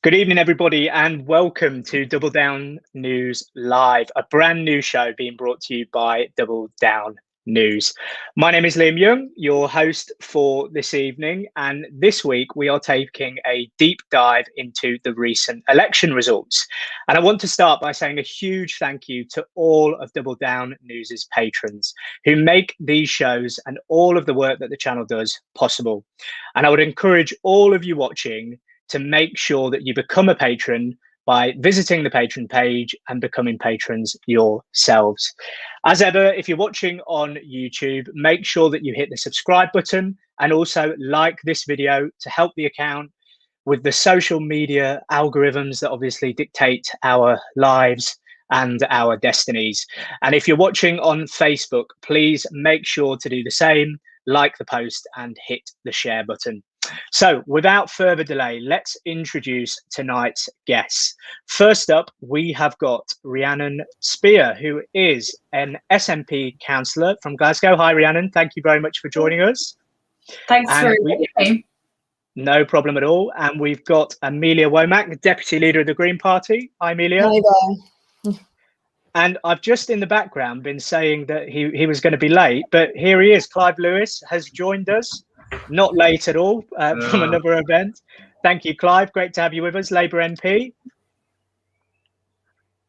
Good evening, everybody, and welcome to Double Down News Live, a brand new show being brought to you by Double Down News. My name is Liam Young, your host for this evening, and this week we are taking a deep dive into the recent election results. And I want to start by saying a huge thank you to all of Double Down News's patrons who make these shows and all of the work that the channel does possible. And I would encourage all of you watching to make sure that you become a patron by visiting the patron page and becoming patrons yourselves. As ever, if you're watching on YouTube, make sure that you hit the subscribe button and also like this video to help the account with the social media algorithms that obviously dictate our lives and our destinies. And if you're watching on Facebook, please make sure to do the same, like the post and hit the share button. So without further delay, let's introduce tonight's guests. First up, we have got Rhiannon Spear, who is an SNP councillor from Glasgow. Hi, Rhiannon. Thank you very much for joining us. Thanks for having me. No problem at all. And we've got Amelia Womack, Deputy Leader of the Green Party. Hi, Amelia. Hi there. And I've just in the background been saying that he was going to be late, but here he is. Clive Lewis has joined us. Not late at all from another event. Thank you, Clive. Great to have you with us, Labour MP.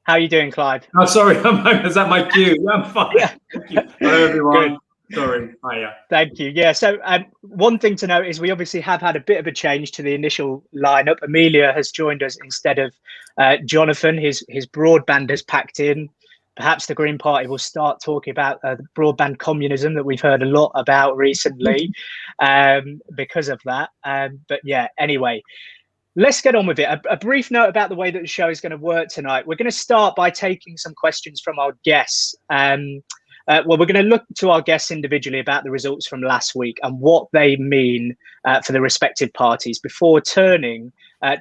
How are you doing, Clive? Oh, sorry. Is that my cue? Yeah, I'm fine. Yeah. Thank you. Hello, everyone. Good. Sorry. Hiya. Thank you. Yeah. So one thing to note is we obviously have had a bit of a change to the initial lineup. Amelia has joined us instead of Jonathan. His broadband has packed in. Perhaps the Green Party will start talking about the broadband communism that we've heard a lot about recently because of that. But yeah, anyway, let's get on with it. A brief note about the way that the show is going to work tonight. We're going to start by taking some questions from our guests. Well, we're going to look to our guests individually about the results from last week and what they mean for the respective parties before turning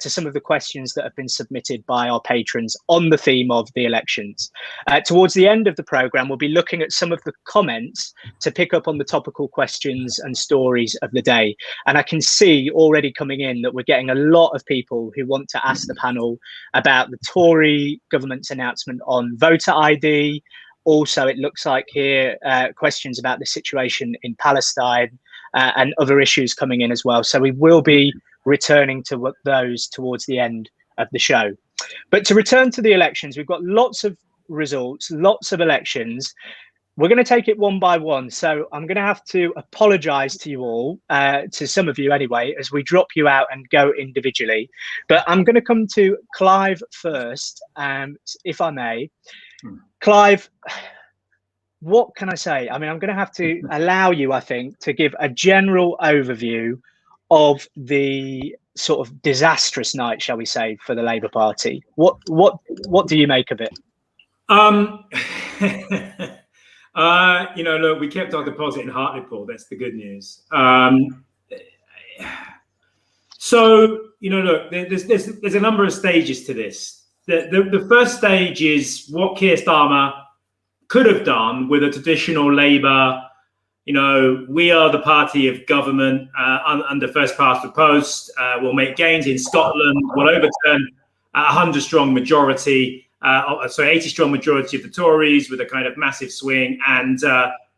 to some of the questions that have been submitted by our patrons on the theme of the elections. Towards the end of the programme, we'll be looking at some of the comments to pick up on the topical questions and stories of the day. And I can see already coming in that we're getting a lot of people who want to ask the panel about the Tory government's announcement on voter ID. Also, it looks like here questions about the situation in Palestine and other issues coming in as well. So we will be returning to those towards the end of the show. But to return to the elections, we've got lots of results, lots of elections. We're going to take it one by one. So I'm going to have to apologise to you all, to some of you anyway, as we drop you out and go individually. But I'm going to come to Clive first, if I may. Clive, what can I say? I mean, I'm going to have to allow you, I think, to give a general overview of the sort of disastrous night, shall we say, for the Labour Party. What do you make of it? You know, look, we kept our deposit in Hartlepool. That's the good news. So, you know, look, there's a number of stages to this. The first stage is what Keir Starmer could have done with a traditional Labour, you know, we are the party of government under first past the post. We'll make gains in Scotland. We'll overturn a 100-strong majority, 80-strong majority of the Tories with a kind of massive swing, and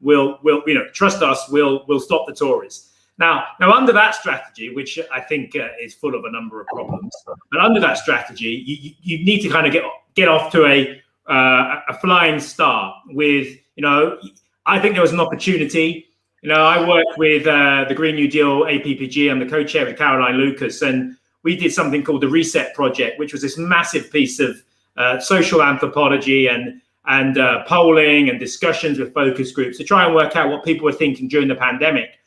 we'll you know, trust us, we'll stop the Tories. Now under that strategy, which I think is full of a number of problems, but under that strategy, you need to kind of get off to a flying start with, you know, I think there was an opportunity. You know, I worked with the Green New Deal APPG. I'm the co-chair with Caroline Lucas, and we did something called the Reset Project, which was this massive piece of social anthropology and polling and discussions with focus groups to try and work out what people were thinking during the pandemic.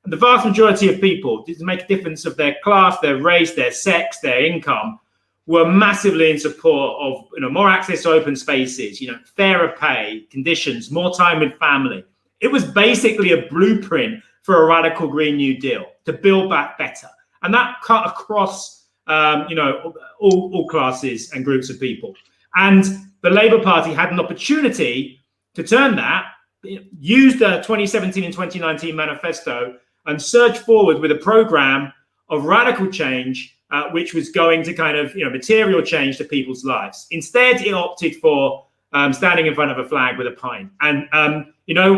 And the vast majority of people, to make a difference of their class, their race, their sex, their income, were massively in support of, you know, more access to open spaces, you know, fairer pay, conditions, more time with family. It was basically a blueprint for a radical Green New Deal to build back better. And that cut across, you know, all classes and groups of people. And the Labour Party had an opportunity to turn that, use the 2017 and 2019 manifesto and surge forward with a program of radical change, which was going to kind of, material change to people's lives. Instead, it opted for standing in front of a flag with a pint. And,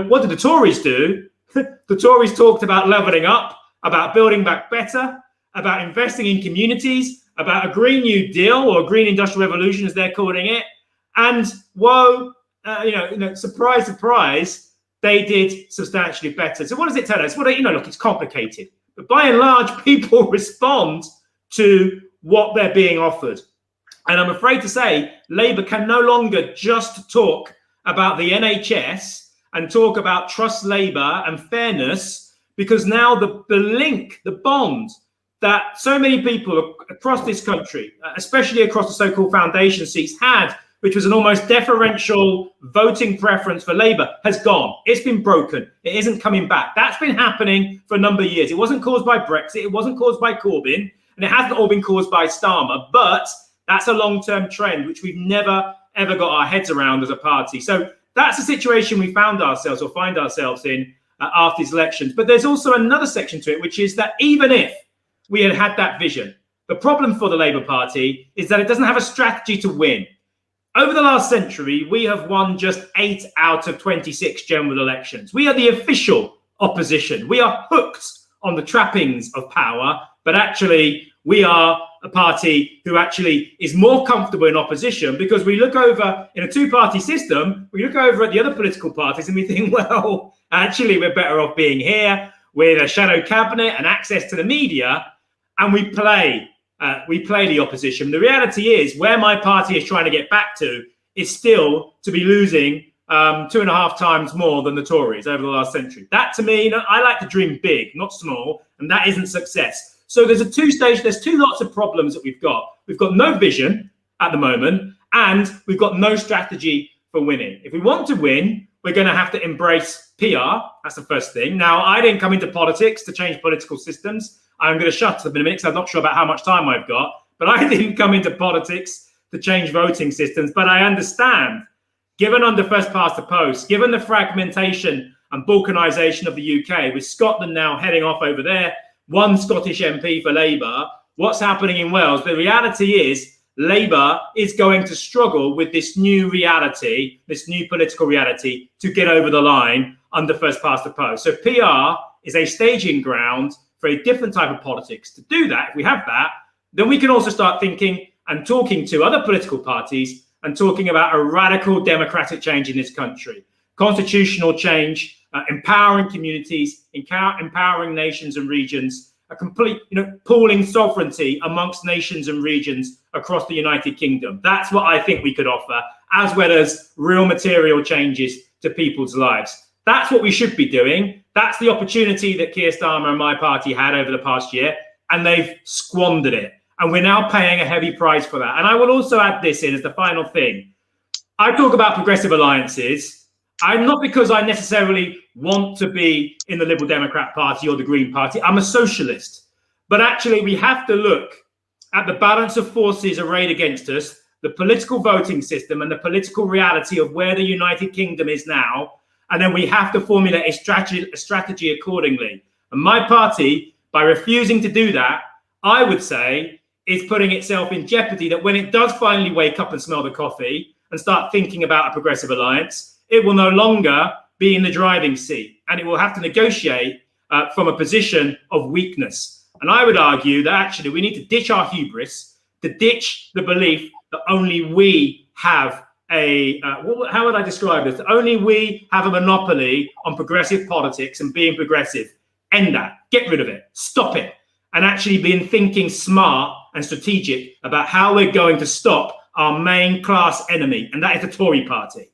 what did the Tories do? The Tories talked about levelling up, about building back better, about investing in communities, about a Green New Deal or a Green Industrial Revolution, as they're calling it. And surprise, surprise, they did substantially better. So what does it tell us? Well, look, it's complicated. But by and large, people respond to what they're being offered. And I'm afraid to say, Labour can no longer just talk about the NHS and talk about trust Labour and fairness, because now the link, the bond that so many people across this country, especially across the so-called foundation seats, had, which was an almost deferential voting preference for Labour, has gone. It's been broken. It isn't coming back. That's been happening for a number of years. It wasn't caused by Brexit. It wasn't caused by Corbyn. And it hasn't all been caused by Starmer. But that's a long-term trend, which we've never, ever got our heads around as a party. So that's the situation we find ourselves in after these elections. But there's also another section to it, which is that even if we had that vision, the problem for the Labour Party is that it doesn't have a strategy to win. Over the last century, we have won just 8 out of 26 general elections. We are the official opposition. We are hooked on the trappings of power, but actually we are a party who actually is more comfortable in opposition, because we look over in a two-party system, we look over at the other political parties and we think, well, actually we're better off being here with a shadow cabinet and access to the media, and we play the opposition. The reality is, where my party is trying to get back to is still to be losing 2.5 times more than the Tories over the last century. That, to me, I like to dream big, not small, and that isn't success. So there's two lots of problems that we've got. We've got no vision at the moment, and we've got no strategy for winning. If we want to win, we're going to have to embrace PR. That's the first thing. Now, I didn't come into politics to change political systems. I'm going to shut up in a minute because I'm not sure about how much time I've got. But I didn't come into politics to change voting systems. But I understand, given under first past the post, given the fragmentation and balkanisation of the UK, with Scotland now heading off over there, one Scottish MP for Labour, what's happening in Wales? The reality is Labour is going to struggle with this new reality, this new political reality, to get over the line under first past the post. So PR is a staging ground for a different type of politics. To do that, if we have that, then we can also start thinking and talking to other political parties and talking about a radical democratic change in this country. Constitutional change, empowering communities, empowering nations and regions, a complete, pooling sovereignty amongst nations and regions across the United Kingdom. That's what I think we could offer, as well as real material changes to people's lives. That's what we should be doing. That's the opportunity that Keir Starmer and my party had over the past year, and they've squandered it. And we're now paying a heavy price for that. And I will also add this in as the final thing. I talk about progressive alliances. I'm not because I necessarily want to be in the Liberal Democrat Party or the Green Party. I'm a socialist. But actually, we have to look at the balance of forces arrayed against us, the political voting system and the political reality of where the United Kingdom is now. And then we have to formulate a strategy accordingly. And my party, by refusing to do that, I would say, is putting itself in jeopardy that when it does finally wake up and smell the coffee and start thinking about a progressive alliance, it will no longer be in the driving seat, and it will have to negotiate from a position of weakness. And I would argue that actually we need to ditch our hubris, to ditch the belief that only we have how would I describe this? Only we have a monopoly on progressive politics and being progressive. End that. Get rid of it. Stop it. And actually being thinking smart and strategic about how we're going to stop our main class enemy, and that is the Tory party.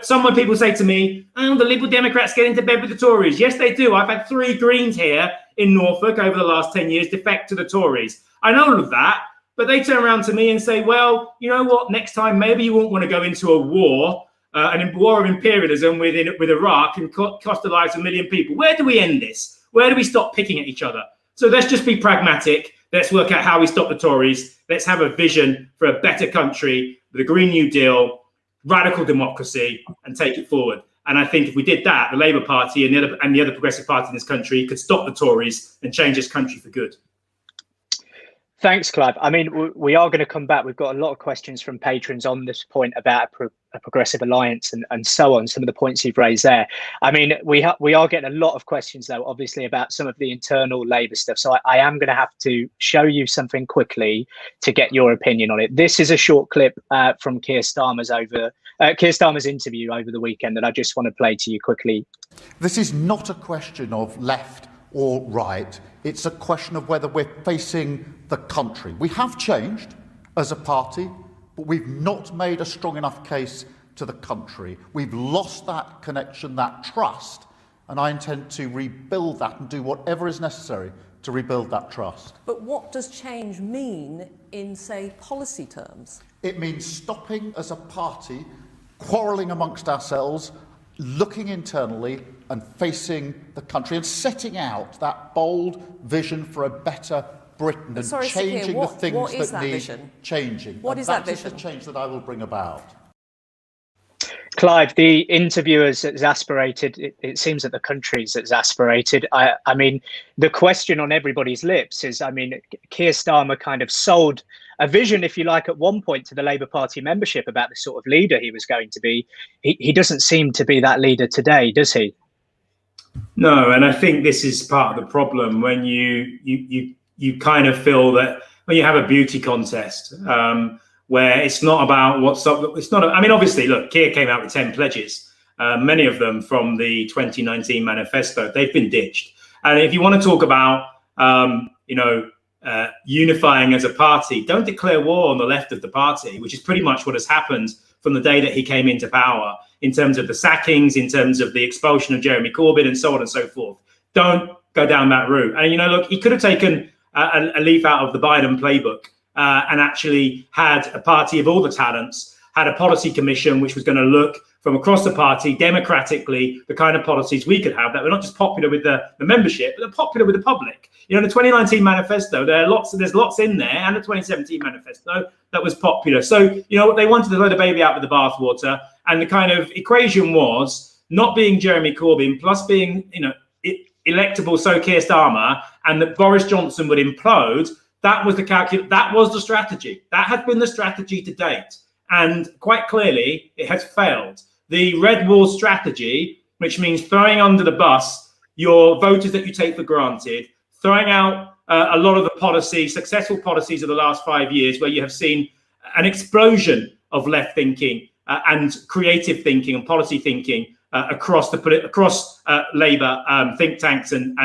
Some people say to me, oh, the Liberal Democrats get into bed with the Tories. Yes, they do. I've had 3 Greens here in Norfolk over the last 10 years defect to the Tories. I know all of that, but they turn around to me and say, well, you know what? Next time, maybe you won't want to go into a war, a war of imperialism with Iraq and cost the lives of 1 million people. Where do we end this? Where do we stop picking at each other? So let's just be pragmatic. Let's work out how we stop the Tories. Let's have a vision for a better country with a Green New Deal, radical democracy, and take it forward. And I think if we did that, the Labour Party and the other progressive parties in this country could stop the Tories and change this country for good. Thanks, Clive. I mean, we are going to come back. We've got a lot of questions from patrons on this point about a progressive alliance and so on, some of the points you've raised there. I mean, we are getting a lot of questions, though, obviously, about some of the internal Labour stuff. So I am going to have to show you something quickly to get your opinion on it. This is a short clip from Keir Starmer's interview over the weekend that I just want to play to you quickly. This is not a question of left or right. It's a question of whether we're facing the country. We have changed as a party, but we've not made a strong enough case to the country. We've lost that connection, that trust, and I intend to rebuild that and do whatever is necessary to rebuild that trust. But what does change mean in, say, policy terms? It means stopping as a party, quarrelling amongst ourselves, looking internally and facing the country and setting out that bold vision for a better Britain and changing the things that need changing. What is that vision? That is the change that I will bring about. Clive, the interviewers exasperated. It seems that the country's exasperated. I mean, the question on everybody's lips is, I mean, Keir Starmer kind of sold a vision, if you like, at one point to the Labour Party membership about the sort of leader he was going to be. He doesn't seem to be that leader today, does he? No, and I think this is part of the problem when you kind of feel that when you have a beauty contest where it's not about what's up. It's not. I mean, obviously, look, Keir came out with 10 pledges, many of them from the 2019 manifesto. They've been ditched. And if you want to talk about, unifying as a party, don't declare war on the left of the party, which is pretty much what has happened from the day that he came into power, in terms of the sackings, in terms of the expulsion of Jeremy Corbyn and so on and so forth. Don't go down that route. And, look, he could have taken a leaf out of the Biden playbook and actually had a party of all the talents, had a policy commission which was going to look from across the party democratically the kind of policies we could have that were not just popular with the membership, but they're popular with the public. The 2019 manifesto, there's lots in there, and the 2017 manifesto that was popular. So, they wanted to throw the baby out with the bathwater, and the kind of equation was not being Jeremy Corbyn plus being, electable, so Keir Starmer, and that Boris Johnson would implode. That was that was the strategy. That had been the strategy to date. And quite clearly, it has failed. The red wall strategy, which means throwing under the bus your voters that you take for granted, throwing out a lot of the successful policies of the last 5 years, where you have seen an explosion of left thinking and creative thinking and policy thinking across Labour think tanks and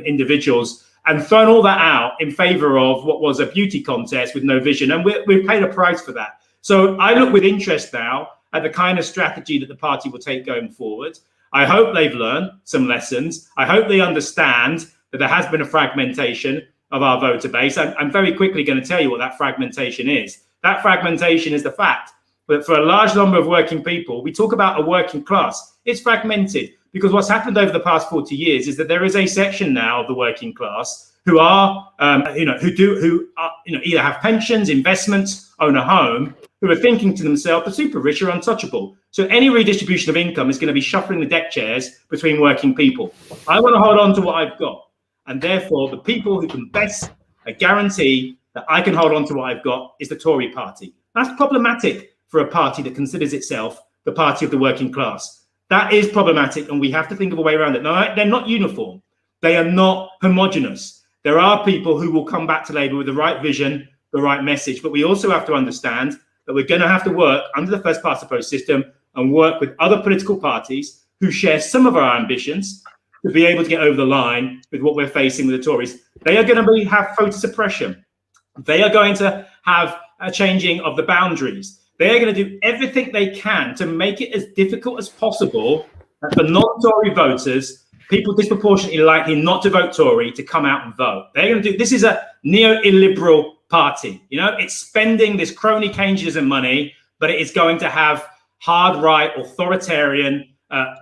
individuals, and thrown all that out in favour of what was a beauty contest with no vision. And we've paid a price for that. So I look with interest now at the kind of strategy that the party will take going forward. I hope they've learned some lessons. I hope they understand that there has been a fragmentation of our voter base. I'm very quickly going to tell you what that fragmentation is. That fragmentation is the fact that for a large number of working people, we talk about a working class. It's fragmented because what's happened over the past 40 years is that there is a section now of the working class who are, either have pensions, investments, own a home, who are thinking to themselves, the super rich are untouchable. So any redistribution of income is going to be shuffling the deck chairs between working people. I want to hold on to what I've got. And therefore, the people who can best guarantee that I can hold on to what I've got is the Tory party. That's problematic for a party that considers itself the party of the working class. That is problematic, and we have to think of a way around it. Now, they're not uniform. They are not homogenous. There are people who will come back to Labour with the right vision, the right message, but we also have to understand that we're going to have to work under the first past the post system and work with other political parties who share some of our ambitions to be able to get over the line with what we're facing with the Tories. They are going to have voter suppression. They are going to have a changing of the boundaries. They are going to do everything they can to make it as difficult as possible for non-Tory voters, people disproportionately likely not to vote Tory, to come out and vote. They're going to do this. Is a neo-illiberal party. It's spending this crony Keynesianism money, but it is going to have hard right, authoritarian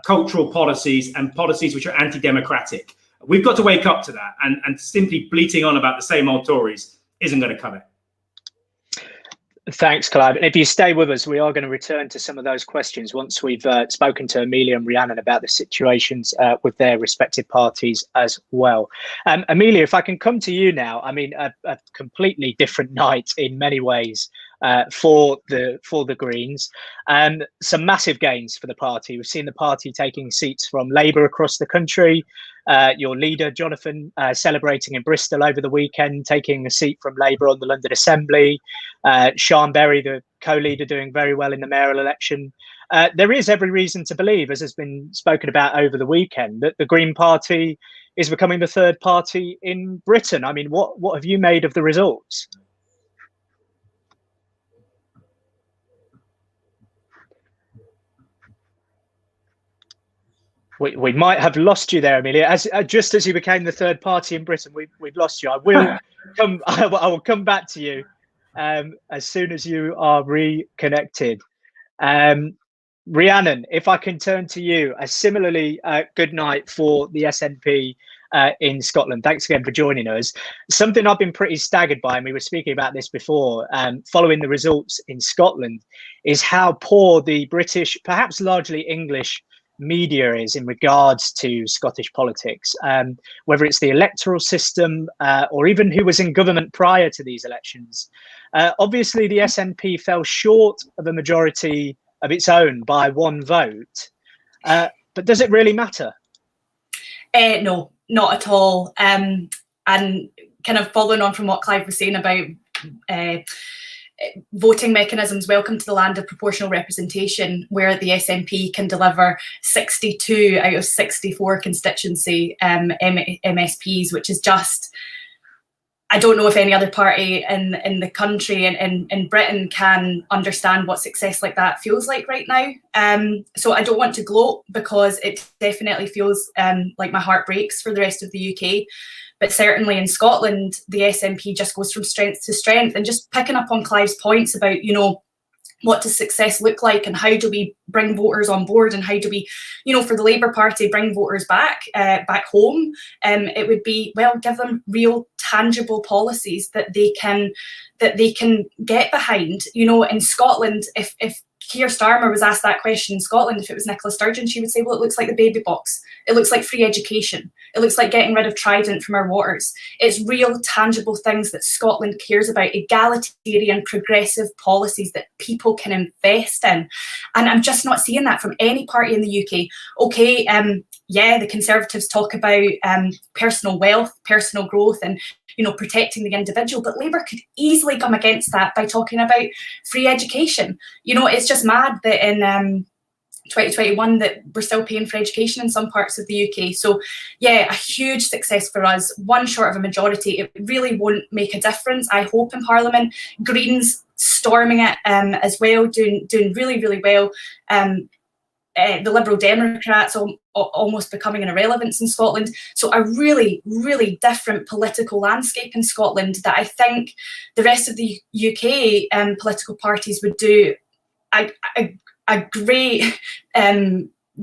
cultural policies and policies which are anti-democratic. We've got to wake up to that, and simply bleating on about the same old Tories isn't going to cut it. Thanks, Clive. And if you stay with us, we are going to return to some of those questions once we've spoken to Amelia and Rhiannon about the situations with their respective parties as well. Amelia, if I can come to you now, I mean, a completely different night in many ways for the Greens. Some massive gains for the party. We've seen the party taking seats from Labour across the country. Your leader, Jonathan, celebrating in Bristol over the weekend, taking a seat from Labour on the London Assembly. Sian Berry, the co-leader, doing very well in the mayoral election. There is every reason to believe, as has been spoken about over the weekend, that the Green Party is becoming the third party in Britain. I mean, what have you made of the results? We might have lost you there, Amelia. Just as you became the third party in Britain, we've lost you. I will come back to you as soon as you are reconnected. Rhiannon, if I can turn to you, a similarly good night for the SNP in Scotland. Thanks again for joining us. Something I've been pretty staggered by, and we were speaking about this before, following the results in Scotland, is how poor the British, perhaps largely English, media is in regards to Scottish politics, whether it's the electoral system or even who was in government prior to these elections. Obviously, the SNP fell short of a majority of its own by one vote, but does it really matter? No, not at all. And kind of following on from what Clive was saying about voting mechanisms, welcome to the land of proportional representation, where the SNP can deliver 62 out of 64 constituency MSPs, which is just, I don't know if any other party in the country and in Britain can understand what success like that feels like right now. So I don't want to gloat, because it definitely feels like my heart breaks for the rest of the UK. But certainly in Scotland, the SNP just goes from strength to strength. And just picking up on Clive's points about, you know, what does success look like and how do we bring voters on board, and how do we, you know, for the Labour Party, bring voters back home, it would be, well, give them real tangible policies that they can get behind. You know, in Scotland, if Keir Starmer was asked that question in Scotland, if it was Nicola Sturgeon, she would say, well, it looks like the baby box. It looks like free education. It looks like getting rid of Trident from our waters. It's real, tangible things that Scotland cares about, egalitarian, progressive policies that people can invest in. And I'm just not seeing that from any party in the UK. Okay, yeah, the Conservatives talk about personal wealth, personal growth, and, you know, protecting the individual, but Labour could easily come against that by talking about free education. You know, it's just mad that in 2021 that we're still paying for education in some parts of the UK. So yeah, a huge success for us, one short of a majority. It really won't make a difference, I hope, in Parliament. Greens storming it as well, doing really, really well. The Liberal Democrats almost becoming an irrelevance in Scotland. So a really, really different political landscape in Scotland that I think the rest of the UK political parties would do a great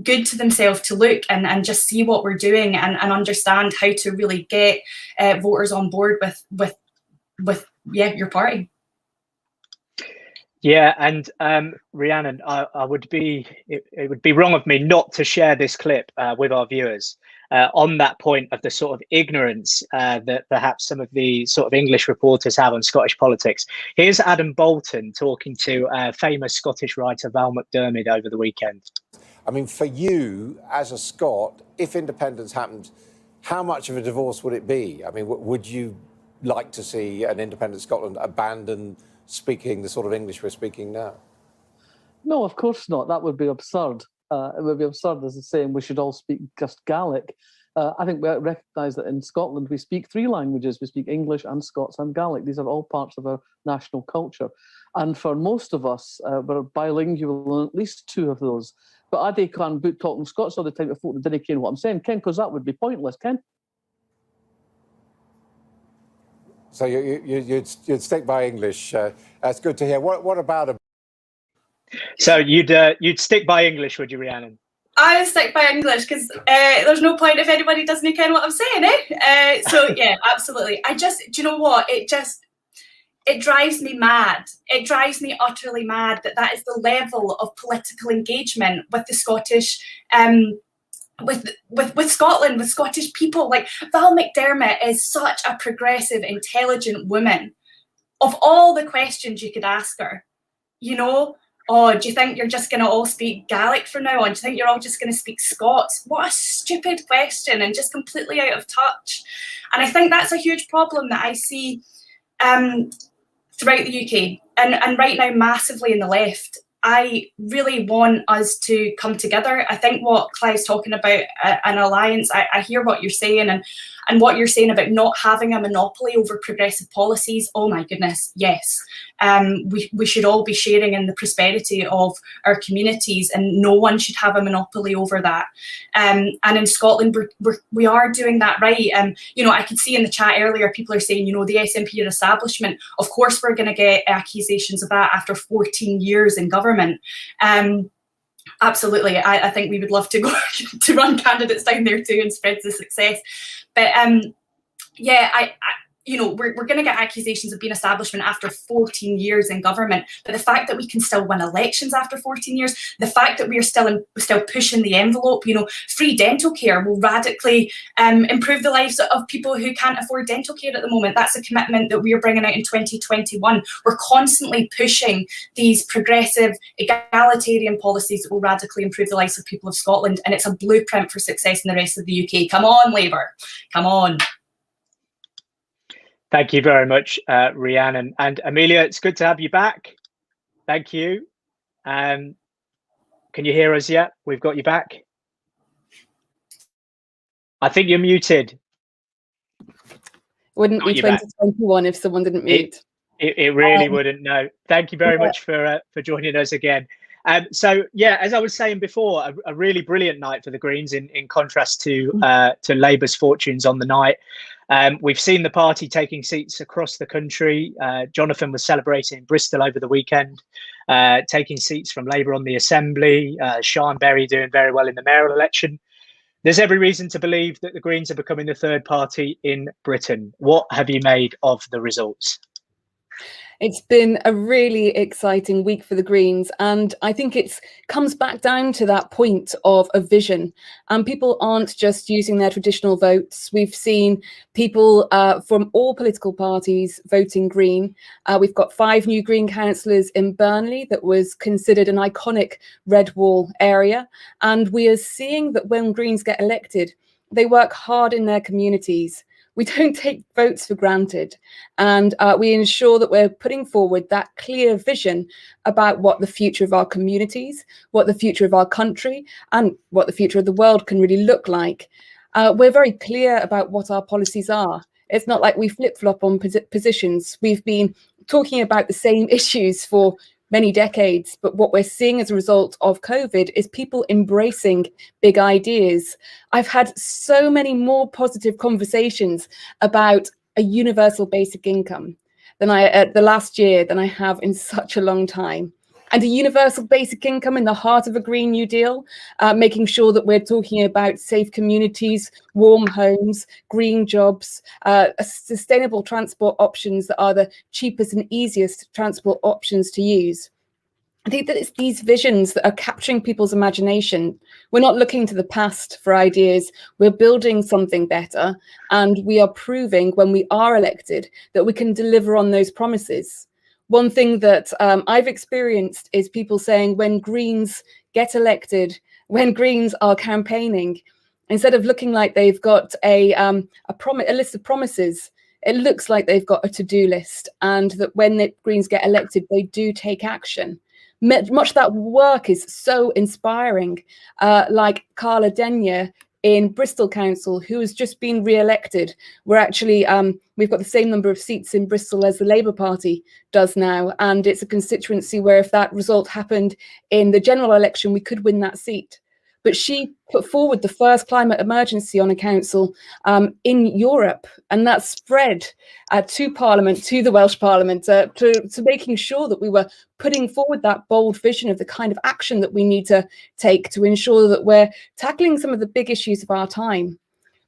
good to themselves to look and just see what we're doing and understand how to really get voters on board with your party. Yeah, and Rhiannon, it would be wrong of me not to share this clip with our viewers on that point of the sort of ignorance that perhaps some of the sort of English reporters have on Scottish politics. Here's Adam Bolton talking to famous Scottish writer Val McDermid over the weekend. I mean, for you as a Scot, if independence happened, how much of a divorce would it be? I mean, would you like to see an independent Scotland abandon speaking the sort of English we're speaking now? No, of course not. That would be absurd. It would be absurd as a saying we should all speak just Gaelic. I think we recognise that in Scotland we speak three languages. We speak English and Scots and Gaelic. These are all parts of our national culture. And for most of us, we're bilingual in at least two of those. But I can't boot talking Scots all the time to folk that didn't care what I'm saying, Ken, because that would be pointless, Ken. So you'd stick by English. That's good to hear. What about So you'd stick by English, would you, Rhiannon? I would stick by English because there's no point if anybody doesn't care what I'm saying, eh? So yeah, absolutely. Do you know what? it drives me mad. It drives me utterly mad that that is the level of political engagement with the Scottish, with Scotland, with Scottish people. Like, Val McDermott is such a progressive, intelligent woman. Of all the questions you could ask her, you know, oh, do you think you're just going to all speak Gaelic from now on? Do you think you're all just going to speak Scots? What a stupid question, and just completely out of touch. And I think that's a huge problem that I see throughout the UK, and right now massively in the left. I really want us to come together. I think what Clive's talking about, an alliance, I hear what you're saying, and what you're saying about not having a monopoly over progressive policies. Oh my goodness, yes. We should all be sharing in the prosperity of our communities, and no one should have a monopoly over that. And in Scotland, we are doing that right. You know, I could see in the chat earlier, people are saying, you know, the SNP are establishment. Of course, we're going to get accusations of that after 14 years in government. Absolutely, I think we would love to go to run candidates down there too and spread the success. But yeah, you know, we're going to get accusations of being establishment after 14 years in government. But the fact that we can still win elections after 14 years, the fact that we are still pushing the envelope, you know, free dental care will radically improve the lives of people who can't afford dental care at the moment. That's a commitment that we are bringing out in 2021. We're constantly pushing these progressive, egalitarian policies that will radically improve the lives of people of Scotland. And it's a blueprint for success in the rest of the UK. Come on, Labour. Come on. Thank you very much, Rhiannon. And Amelia, it's good to have you back. Thank you. Can you hear us yet? We've got you back. I think you're muted. Wouldn't be 2021 if someone didn't mute. It really wouldn't, no. Thank you very much for joining us again. So, yeah, as I was saying before, a really brilliant night for the Greens in contrast to Labour's fortunes on the night. We've seen the party taking seats across the country. Jonathan was celebrating in Bristol over the weekend, taking seats from Labour on the Assembly. Sian Berry doing very well in the mayoral election. There's every reason to believe that the Greens are becoming the third party in Britain. What have you made of the results? It's been a really exciting week for the Greens, and I think it comes back down to that point of a vision. And people aren't just using their traditional votes. We've seen people from all political parties voting Green. We've got 5 new Green councillors in Burnley that was considered an iconic red wall area. And we are seeing that when Greens get elected, they work hard in their communities. We don't take votes for granted, and we ensure that we're putting forward that clear vision about what the future of our communities, what the future of our country, and what the future of the world can really look like. We're very clear about what our policies are. It's not like we flip-flop on positions. We've been talking about the same issues for many decades, but what we're seeing as a result of COVID is people embracing big ideas. I've had so many more positive conversations about a universal basic income than the last year than I have in such a long time. And a universal basic income in the heart of a Green New Deal, making sure that we're talking about safe communities, warm homes, green jobs, sustainable transport options that are the cheapest and easiest transport options to use. I think that it's these visions that are capturing people's imagination. We're not looking to the past for ideas. We're building something better, and we are proving when we are elected that we can deliver on those promises. One thing that I've experienced is people saying when Greens get elected, when Greens are campaigning, instead of looking like they've got a list of promises, it looks like they've got a to-do list, and that when the Greens get elected, they do take action. Much of that work is so inspiring, like Carla Denyer in Bristol Council, who has just been re-elected. We're actually, we've got the same number of seats in Bristol as the Labour Party does now, and it's a constituency where if that result happened in the general election, we could win that seat. But she put forward the first climate emergency on a council in Europe, and that spread to Parliament, to the Welsh Parliament, to making sure that we were putting forward that bold vision of the kind of action that we need to take to ensure that we're tackling some of the big issues of our time.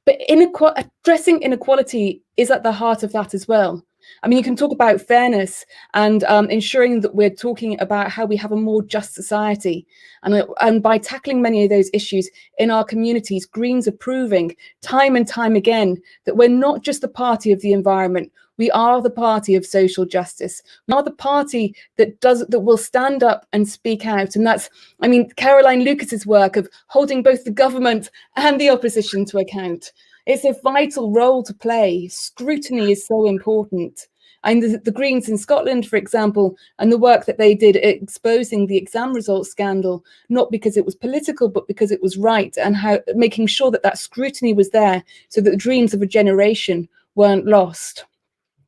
But addressing inequality is at the heart of that as well. I mean, you can talk about fairness and ensuring that we're talking about how we have a more just society. And by tackling many of those issues in our communities, Greens are proving time and time again that we're not just the party of the environment. We are the party of social justice. We are the party that will stand up and speak out. And that's, I mean, Caroline Lucas's work of holding both the government and the opposition to account. It's a vital role to play. Scrutiny is so important. And the Greens in Scotland, for example, and the work that they did exposing the exam results scandal, not because it was political, but because it was right, and how making sure that that scrutiny was there so that the dreams of a generation weren't lost.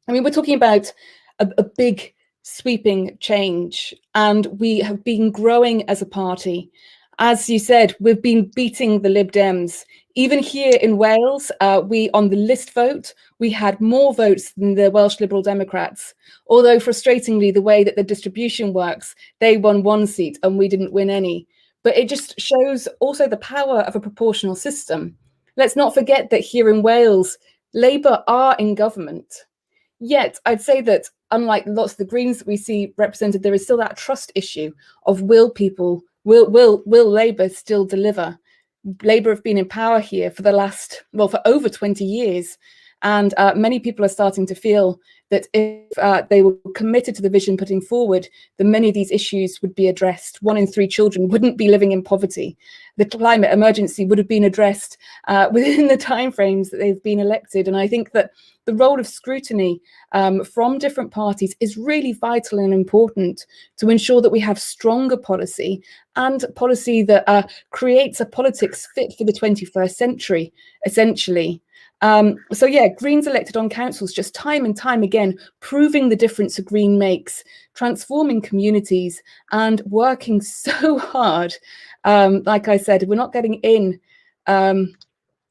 I mean, we're talking about a big sweeping change, and we have been growing as a party. As you said, we've been beating the Lib Dems. Even here in Wales, on the list vote, we had more votes than the Welsh Liberal Democrats. Although frustratingly, the way that the distribution works, they won 1 seat and we didn't win any. But it just shows also the power of a proportional system. Let's not forget that here in Wales, Labour are in government. Yet I'd say that unlike lots of the Greens that we see represented, there is still that trust issue of will Labour still deliver? Labour have been in power here for for over 20 years. And many people are starting to feel that if they were committed to the vision putting forward, then many of these issues would be addressed. 1 in 3 children wouldn't be living in poverty. The climate emergency would have been addressed within the timeframes that they've been elected. And I think that the role of scrutiny from different parties is really vital and important to ensure that we have stronger policy and policy that creates a politics fit for the 21st century, essentially. So yeah, Greens elected on councils just time and time again, proving the difference a Green makes, transforming communities and working so hard. Like I said, we're not getting in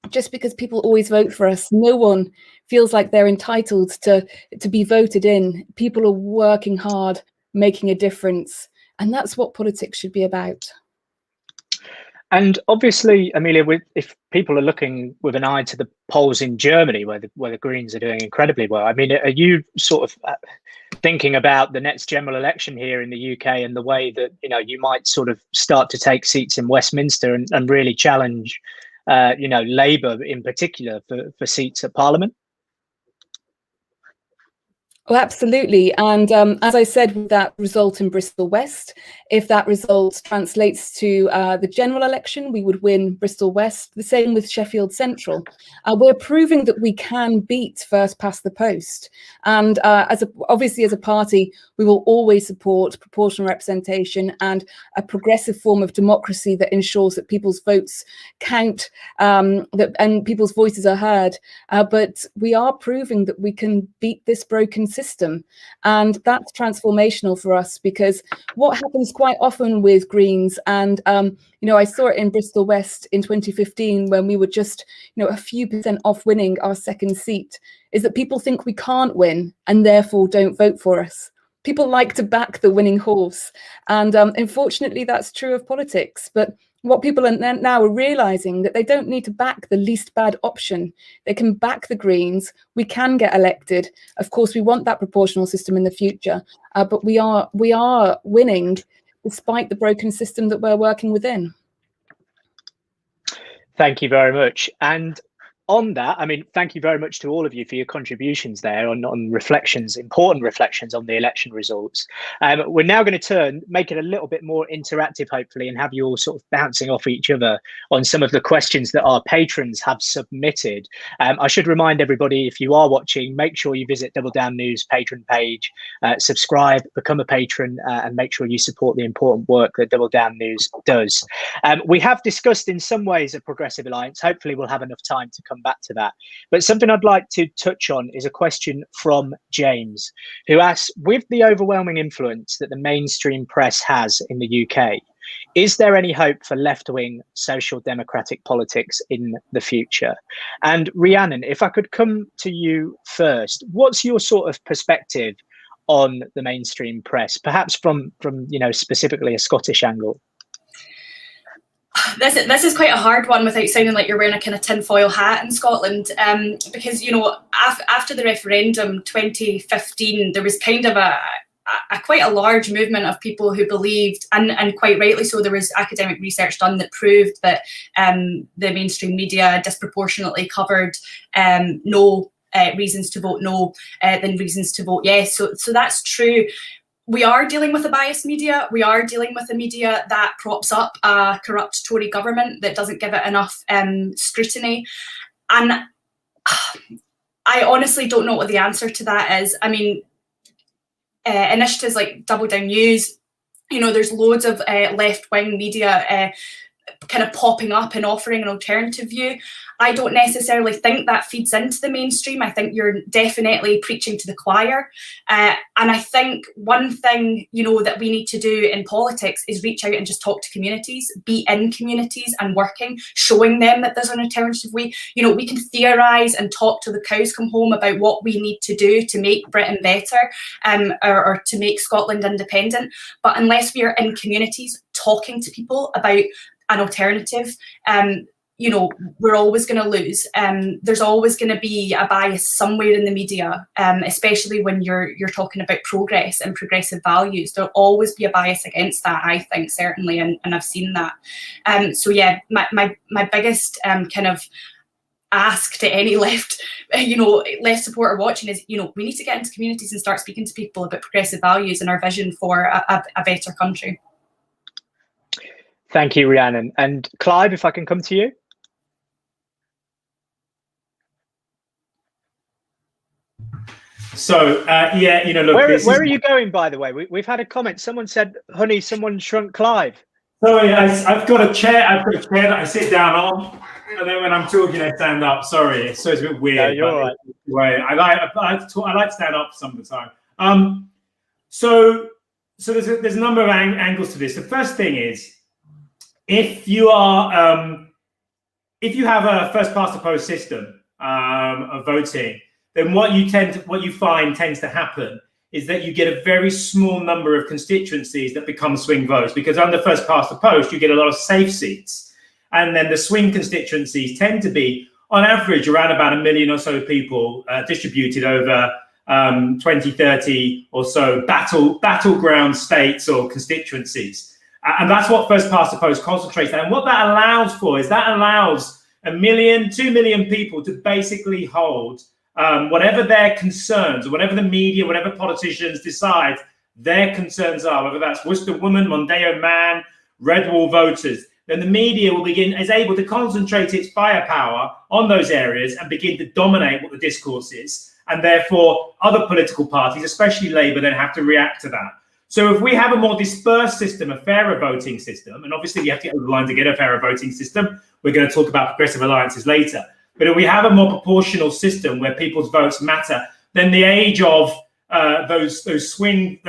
just because people always vote for us. No one feels like they're entitled to be voted in. People are working hard, making a difference. And that's what politics should be about. And obviously, Amelia, if people are looking with an eye to the polls in Germany, where the Greens are doing incredibly well, I mean, are you sort of thinking about the next general election here in the UK and the way that, you know, you might sort of start to take seats in Westminster and really challenge, you know, Labour in particular for seats at Parliament? Oh, absolutely. And as I said, with that result in Bristol West, if that result translates to the general election, we would win Bristol West. The same with Sheffield Central. We're proving that we can beat first past the post. And obviously, as a party, we will always support proportional representation and a progressive form of democracy that ensures that people's votes count and people's voices are heard. But we are proving that we can beat this broken system, and that's transformational for us, because what happens quite often with Greens, and you know, I saw it in Bristol West in 2015 when we were just, you know, a few % off winning our second seat, is that people think we can't win and therefore don't vote for us. People like to back the winning horse, and unfortunately that's true of politics. But what people are now realizing that they don't need to back the least bad option. They can back the Greens. We can get elected. Of course, we want that proportional system in the future, but we are winning despite the broken system that we're working within. Thank you very much. And on that, I mean, thank you very much to all of you for your contributions there on reflections, important reflections on the election results. We're now going to make it a little bit more interactive, hopefully, and have you all sort of bouncing off each other on some of the questions that our patrons have submitted. I should remind everybody, if you are watching, make sure you visit Double Down News patron page, subscribe, become a patron, and make sure you support the important work that Double Down News does. We have discussed in some ways a progressive alliance. Hopefully we'll have enough time to come back to that. But something I'd like to touch on is a question from James, who asks, with the overwhelming influence that the mainstream press has in the UK, is there any hope for left-wing social democratic politics in the future? And Rhiannon, if I could come to you first, what's your sort of perspective on the mainstream press, perhaps from you know, specifically a Scottish angle? This is quite a hard one without sounding like you're wearing a kind of tinfoil hat in Scotland, because, you know, after the referendum 2015, there was kind of a quite a large movement of people who believed, and quite rightly so, there was academic research done that proved that the mainstream media disproportionately covered no reasons to vote no than reasons to vote yes. So that's true. We are dealing with a biased media. We are dealing with a media that props up a corrupt Tory government that doesn't give it enough scrutiny. And I honestly don't know what the answer to that is. I mean, initiatives like Double Down News, you know, there's loads of left-wing media kind of popping up and offering an alternative view. I don't necessarily think that feeds into the mainstream. I think you're definitely preaching to the choir. And I think one thing, you know, that we need to do in politics is reach out and just talk to communities, be in communities and working, showing them that there's an alternative way. You know, we can theorise and talk till the cows come home about what we need to do to make Britain better, or to make Scotland independent. But unless we are in communities talking to people about an alternative, you know, we're always going to lose. There's always going to be a bias somewhere in the media, especially when you're talking about progress and progressive values. There'll always be a bias against that, I think, certainly, and I've seen that. So yeah, my biggest kind of ask to any left supporter watching is, you know, we need to get into communities and start speaking to people about progressive values and our vision for a better country. Thank you, Rhiannon. And Clive, if I can come to you. So, yeah, you know, look. Where are you going, by the way? We've had a comment. Someone said, honey, someone shrunk Clive. Sorry, I've got a chair. I've got a chair that I sit down on, and then when I'm talking, I stand up. Sorry, so it's a bit weird. No, you're all right. Way. I like to stand up some of the time. So there's a number of angles to this. The first thing is, if you have a first past the post system of voting, then what you find tends to happen is that you get a very small number of constituencies that become swing votes, because under first past the post you get a lot of safe seats, and then the swing constituencies tend to be on average around about 1 million or so people distributed over 20, 30 or so battleground states or constituencies. And that's what first past the post concentrates on. And what that allows for is that allows 1 million, 2 million people to basically hold whatever their concerns, or whatever the media, whatever politicians decide their concerns are, whether that's Worcester woman, Mondeo man, Red Wall voters, then the media is able to concentrate its firepower on those areas and begin to dominate what the discourse is. And therefore, other political parties, especially Labour, then have to react to that. So if we have a more dispersed system, a fairer voting system, and obviously you have to get over the line to get a fairer voting system, we're going to talk about progressive alliances later. But if we have a more proportional system where people's votes matter, then the age of those 1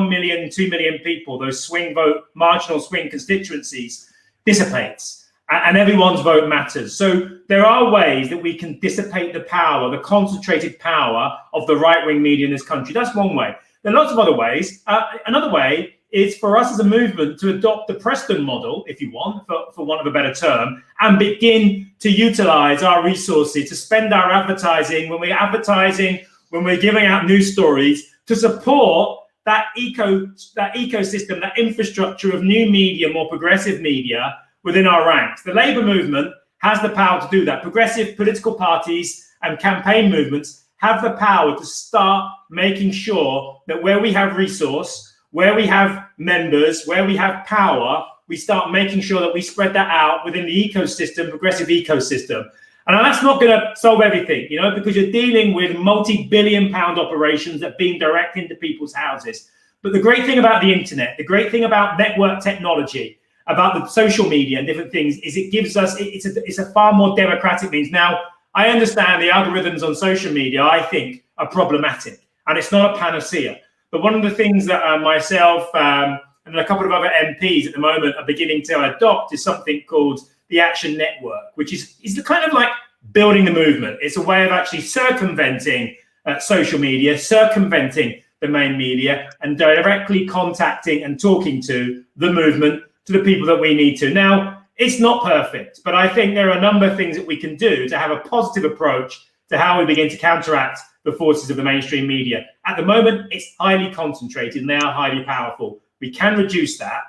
million, 2 million people, those swing vote, marginal swing constituencies dissipates, and everyone's vote matters. So there are ways that we can dissipate the power, the concentrated power of the right-wing media in this country. That's one way. There are lots of other ways. Another way is for us as a movement to adopt the Preston model, if you want, for want of a better term, and begin to utilize our resources, to spend our advertising, when we're giving out news stories, to support that ecosystem, that infrastructure of new media, more progressive media within our ranks. The Labour movement has the power to do that. Progressive political parties and campaign movements have the power to start making sure that where we have resource, where we have members, where we have power, we start making sure that we spread that out within the ecosystem, progressive ecosystem. And that's not going to solve everything, you know, because you're dealing with multi-billion-pound operations that are being directed into people's houses. But the great thing about the internet, the great thing about network technology, about the social media and different things, is it gives us, it's a far more democratic means. Now, I understand the algorithms on social media, I think, are problematic, and it's not a panacea. But one of the things that myself and a couple of other MPs at the moment are beginning to adopt is something called the Action Network, which is kind of like building the movement. It's a way of actually circumventing social media, circumventing the main media, and directly contacting and talking to the movement, to the people that we need to. Now, It's not perfect, but I think there are a number of things that we can do to have a positive approach to how we begin to counteract the forces of the mainstream media. At the moment, it's highly concentrated and they are highly powerful. We can reduce that,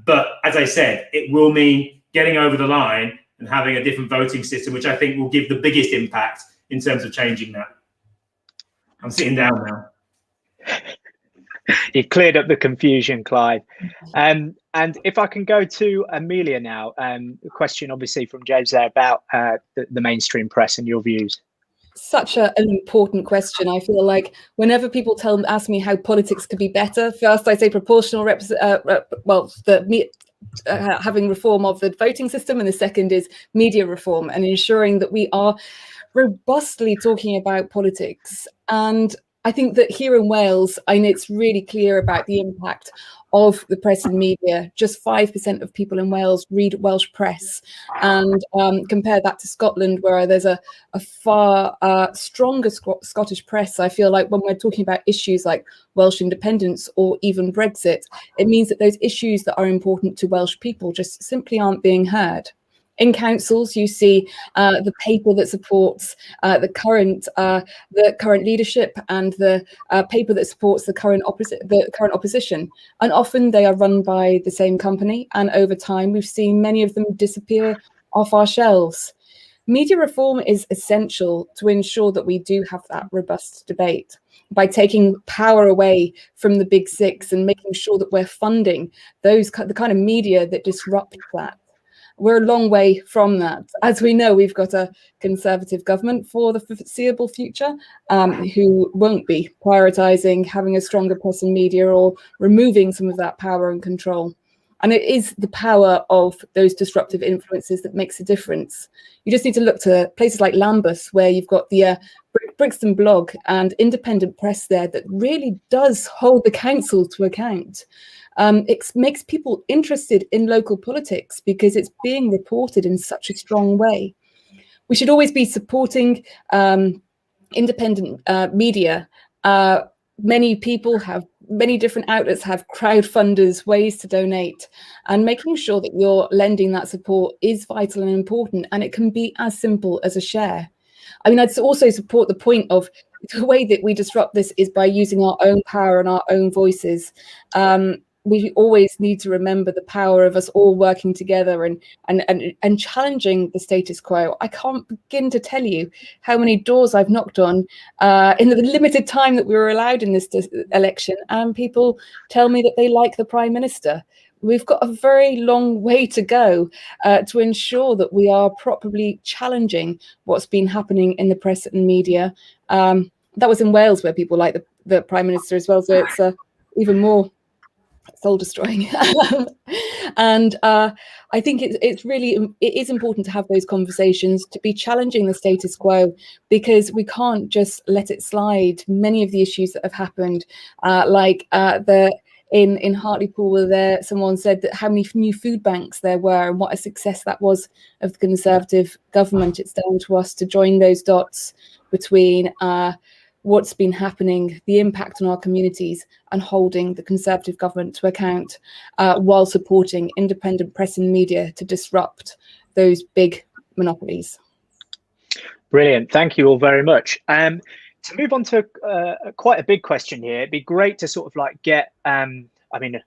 but as I said, it will mean getting over the line and having a different voting system, which I think will give the biggest impact in terms of changing that. I'm sitting down now. You've cleared up the confusion, Clive. And if I can go to Amelia now, a question obviously from James there about the mainstream press and your views. Such an important question. I feel like whenever people ask me how politics could be better, first I say proportional having reform of the voting system, and the second is media reform and ensuring that we are robustly talking about politics. And I think that here in Wales, it's really clear about the impact of the press and media. Just 5% of people in Wales read Welsh press, and compare that to Scotland, where there's a far stronger Scottish press. I feel like when we're talking about issues like Welsh independence or even Brexit, it means that those issues that are important to Welsh people just simply aren't being heard. In councils, you see the paper that supports the current leadership and the paper that supports the current opposition, and often they are run by the same company. And over time, we've seen many of them disappear off our shelves. Media reform is essential to ensure that we do have that robust debate by taking power away from the big six and making sure that we're funding the kind of media that disrupt that. We're a long way from that. As we know, we've got a Conservative government for the foreseeable future who won't be prioritising having a stronger press and media or removing some of that power and control. And it is the power of those disruptive influences that makes a difference. You just need to look to places like Lambeth, where you've got the Brixton blog and independent press there that really does hold the council to account. It makes people interested in local politics because it's being reported in such a strong way. We should always be supporting independent media. Many different outlets have crowdfunders, ways to donate, and making sure that you're lending that support is vital and important. And it can be as simple as a share. I mean, I'd also support the point of the way that we disrupt this is by using our own power and our own voices. We always need to remember the power of us all working together and challenging the status quo. I can't begin to tell you how many doors I've knocked on in the limited time that we were allowed in this election, and people tell me that they like the Prime Minister. We've got a very long way to go to ensure that we are properly challenging what's been happening in the press and media. That was in Wales, where people like the Prime Minister as well, so it's even more soul destroying. And I think it is important to have those conversations, to be challenging the status quo, because we can't just let it slide. Many of the issues that have happened, in Hartlepool, where someone said that how many new food banks there were and what a success that was of the Conservative government. It's down to us to join those dots between what's been happening, the impact on our communities, and holding the Conservative government to account while supporting independent press and media to disrupt those big monopolies. Brilliant. Thank you all very much. To move on to quite a big question here, it'd be great to sort of like get, I mean,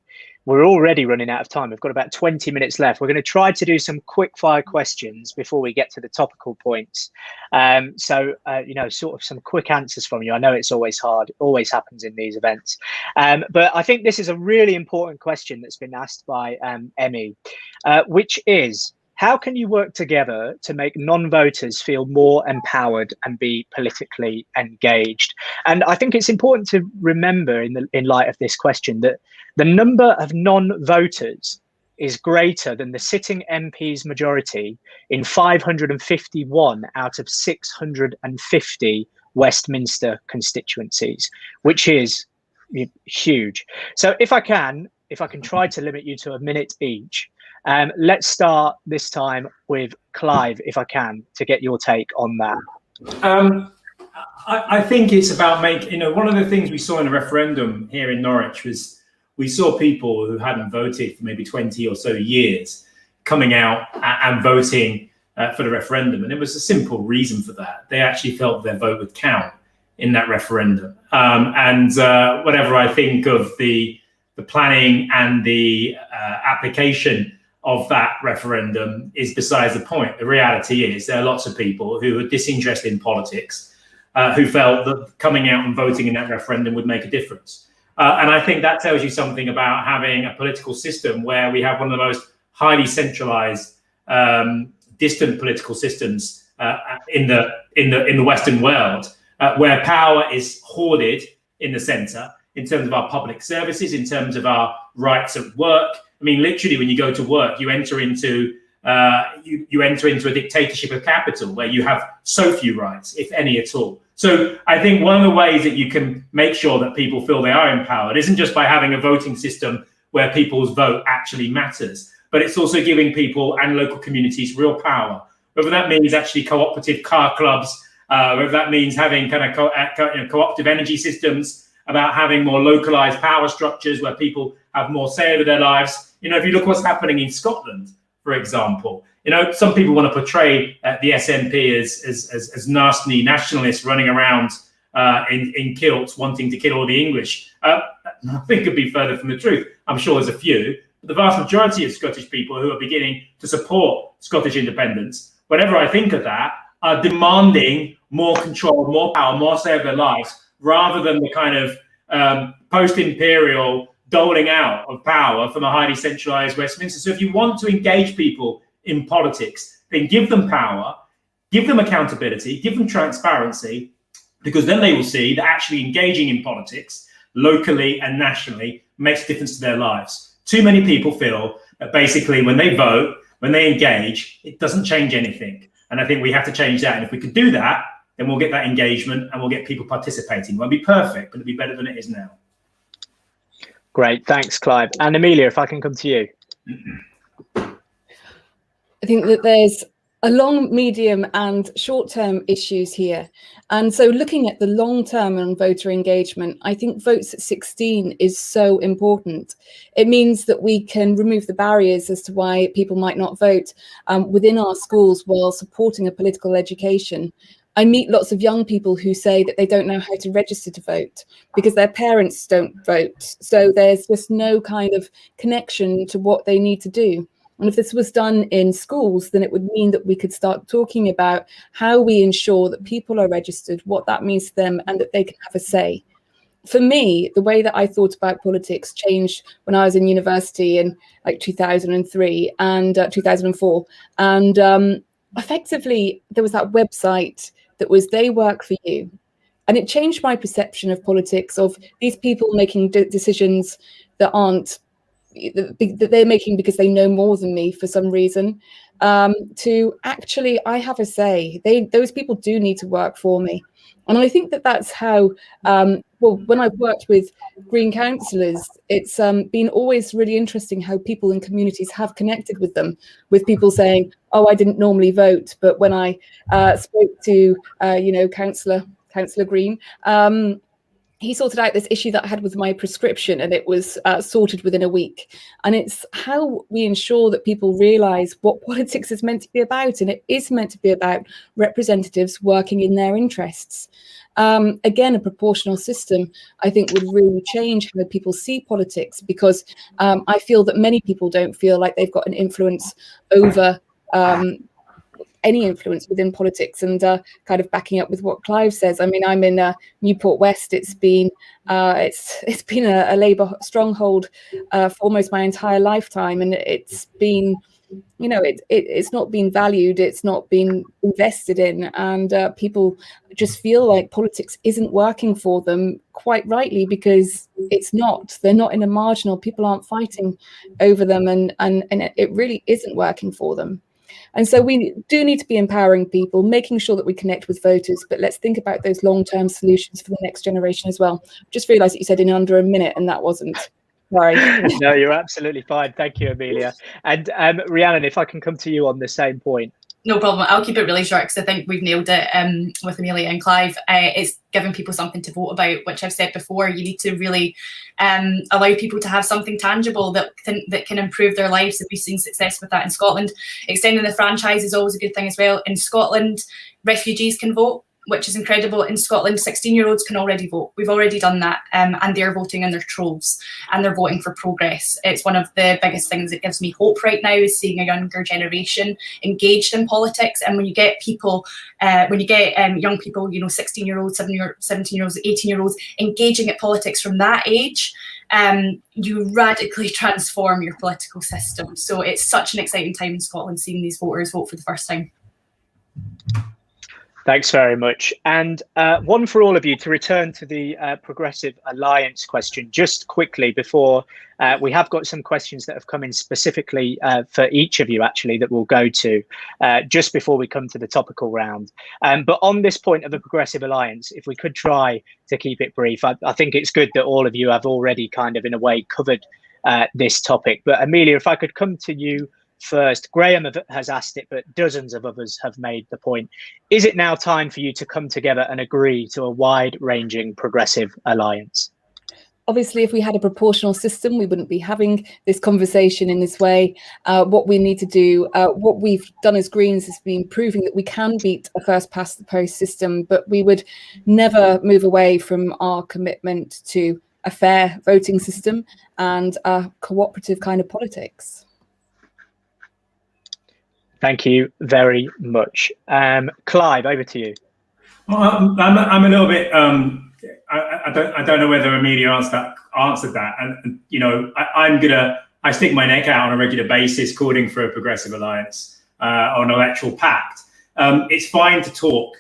we're already running out of time. We've got about 20 minutes left. We're going to try to do some quick fire questions before we get to the topical points. So, sort of some quick answers from you. I know it's always hard, always happens in these events. But I think this is a really important question that's been asked by Emmy, which is, how can you work together to make non-voters feel more empowered and be politically engaged? And I think it's important to remember in light of this question that the number of non-voters is greater than the sitting MP's majority in 551 out of 650 Westminster constituencies, which is huge. So if I can try to limit you to a minute each, let's start this time with Clive, if I can, to get your take on that. I think it's about making, one of the things we saw in a referendum here in Norwich was we saw people who hadn't voted for maybe 20 or so years coming out and voting for the referendum. And it was a simple reason for that. They actually felt their vote would count in that referendum. And whatever I think of the planning and the application of that referendum is besides the point. The reality is there are lots of people who are disinterested in politics who felt that coming out and voting in that referendum would make a difference. And I think that tells you something about having a political system where we have one of the most highly centralized, distant political systems in the Western world, where power is hoarded in the center in terms of our public services, in terms of our rights at work. I mean, literally, when you go to work, you enter into you enter into a dictatorship of capital where you have so few rights, if any at all. So I think one of the ways that you can make sure that people feel they are empowered isn't just by having a voting system where people's vote actually matters, but it's also giving people and local communities real power, whether that means actually cooperative car clubs, whether that means having kind of cooperative energy systems, about having more localized power structures where people have more say over their lives. You know, if you look what's happening in Scotland, for example, you know, some people want to portray the SNP as nasty nationalists running around in kilts wanting to kill all the English. Nothing could be further from the truth. I'm sure there's a few, but the vast majority of Scottish people who are beginning to support Scottish independence, whatever I think of that, are demanding more control, more power, more say of their lives, rather than the kind of post-imperial doling out of power from a highly centralized Westminster. So if you want to engage people in politics, then give them power, give them accountability, give them transparency, because then they will see that actually engaging in politics locally and nationally makes a difference to their lives. Too many people feel that basically when they vote, when they engage, it doesn't change anything. And I think we have to change that. And if we could do that, then we'll get that engagement and we'll get people participating. It won't be perfect, but it'll be better than it is now. Great, thanks, Clive. And Amelia, if I can come to you. I think that there's a long, medium and short-term issues here. And so looking at the long-term and voter engagement, I think votes at 16 is so important. It means that we can remove the barriers as to why people might not vote within our schools while supporting a political education. I meet lots of young people who say that they don't know how to register to vote because their parents don't vote. So there's just no kind of connection to what they need to do. And if this was done in schools, then it would mean that we could start talking about how we ensure that people are registered, what that means to them, and that they can have a say. For me, the way that I thought about politics changed when I was in university in like 2003 and 2004. And effectively, there was that website that was They Work For You. And it changed my perception of politics, of these people making decisions that aren't, that they're making because they know more than me for some reason, to actually, I have a say. Those people do need to work for me. And I think that that's how, well, when I've worked with Green councillors, it's been always really interesting how people in communities have connected with them, with people saying, oh, I didn't normally vote, but when I spoke to, Councillor Green, he sorted out this issue that I had with my prescription, and it was sorted within a week. And it's how we ensure that people realise what politics is meant to be about, and it is meant to be about representatives working in their interests. Again, a proportional system, I think, would really change how people see politics, because I feel that many people don't feel like they've got an influence over any influence within politics. And kind of backing up with what Clive says, I mean, I'm in Newport West. It's been a Labour stronghold for almost my entire lifetime, and it's been, you know, it's not been valued, it's not been invested in, and people just feel like politics isn't working for them, quite rightly, because it's not. They're not in a marginal, people aren't fighting over them, and it really isn't working for them. And so we do need to be empowering people, making sure that we connect with voters, but let's think about those long-term solutions for the next generation as well. Just realised that you said in under a minute, and that wasn't. Sorry. No, you're absolutely fine. Thank you, Amelia. And Rhiannon, if I can come to you on the same point. No problem. I'll keep it really short because I think we've nailed it with Amelia and Clive. It's giving people something to vote about, which I've said before. You need to really allow people to have something tangible that can improve their lives. If we've seen success with that in Scotland. Extending the franchise is always a good thing as well. In Scotland, refugees can vote, which is incredible. In Scotland, 16-year-olds can already vote. We've already done that, and they're voting in their troves, and they're voting for progress. It's one of the biggest things that gives me hope right now, is seeing a younger generation engaged in politics. And when you get people, young people, 16-year-olds, 17-year-olds, 18-year-olds engaging at politics from that age, you radically transform your political system. So it's such an exciting time in Scotland, seeing these voters vote for the first time. Thanks very much. And one for all of you, to return to the Progressive Alliance question, just quickly before we have got some questions that have come in specifically for each of you, actually, that we'll go to just before we come to the topical round. But on this point of the Progressive Alliance, if we could try to keep it brief, I think it's good that all of you have already kind of, in a way, covered this topic. But Amelia, if I could come to you first. Graham has asked it, but dozens of others have made the point. Is it now time for you to come together and agree to a wide-ranging progressive alliance? Obviously, if we had a proportional system, we wouldn't be having this conversation in this way. What we need to do, what we've done as Greens, has been proving that we can beat a first-past-the-post system, but we would never move away from our commitment to a fair voting system and a cooperative kind of politics. Thank you very much. Clive, over to you. Well, I'm a little bit. I don't know whether Amelia answered that, and I stick my neck out on a regular basis, calling for a progressive alliance on an electoral pact. It's fine to talk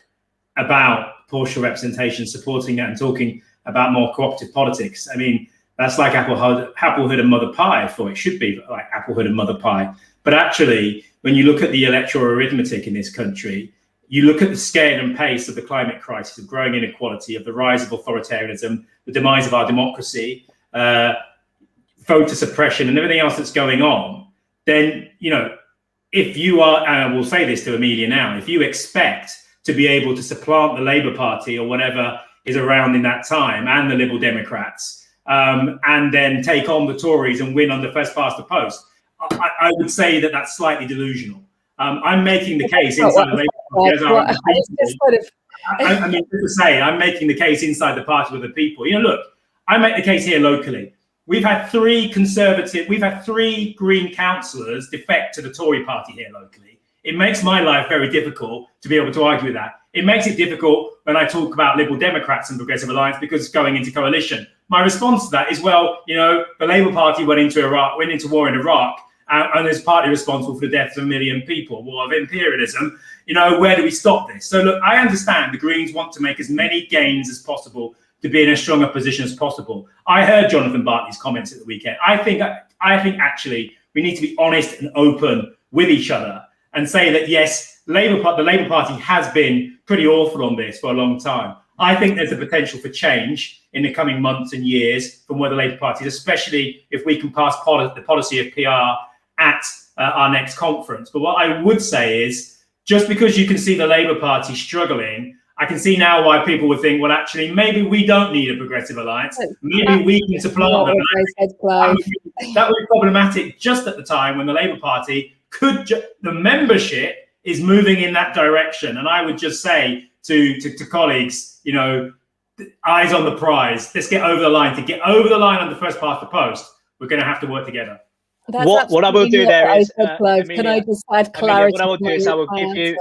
about proportional representation, supporting that, and talking about more cooperative politics. I mean, that's like applehood and mother pie. I thought it should be like applehood and mother pie, but actually, when you look at the electoral arithmetic in this country, you look at the scale and pace of the climate crisis, of growing inequality, of the rise of authoritarianism, the demise of our democracy, voter suppression, and everything else that's going on, then, if you are, and I will say this to Amelia now, if you expect to be able to supplant the Labour Party or whatever is around in that time, and the Liberal Democrats, and then take on the Tories and win on the first past the post, I would say that that's slightly delusional. I'm making the case inside the Labour Party. I'm making the case inside the party with the people. Look, I make the case here locally. We've had three Green councillors defect to the Tory party here locally. It makes my life very difficult to be able to argue with that. It makes it difficult when I talk about Liberal Democrats and Progressive Alliance, because going into coalition. My response to that is, well, the Labour Party went into war in Iraq, and is partly responsible for the deaths of 1 million people, war of imperialism. Where do we stop this? So look, I understand the Greens want to make as many gains as possible to be in as strong a position as possible. I heard Jonathan Bartley's comments at the weekend. I think actually we need to be honest and open with each other and say that, yes, the Labour Party has been pretty awful on this for a long time. I think there's a potential for change in the coming months and years from where the Labour Party is, especially if we can pass the policy of PR at our next conference. But what I would say is, just because you can see the Labour Party struggling, I can see now why people would think, well, actually, maybe we don't need a progressive alliance. Maybe we can supplant them. That would be problematic just at the time when the Labour Party the membership is moving in that direction. And I would just say to colleagues, eyes on the prize. Let's get over the line. To get over the line on the first past the post, we're going to have to work together. What I will do there is, Amelia, can I just add clarity? What I will do is I will give you,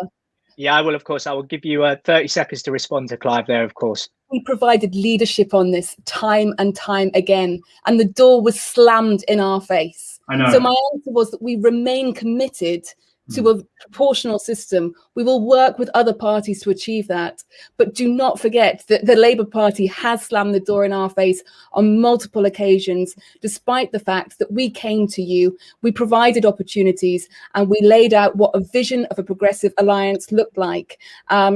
I will give you 30 seconds to respond to Clive there, of course. We provided leadership on this time and time again, and the door was slammed in our face. I know. So my answer was that we remain committed to a proportional system. We will work with other parties to achieve that. But do not forget that the Labour Party has slammed the door in our face on multiple occasions, despite the fact that we came to you, we provided opportunities, and we laid out what a vision of a progressive alliance looked like.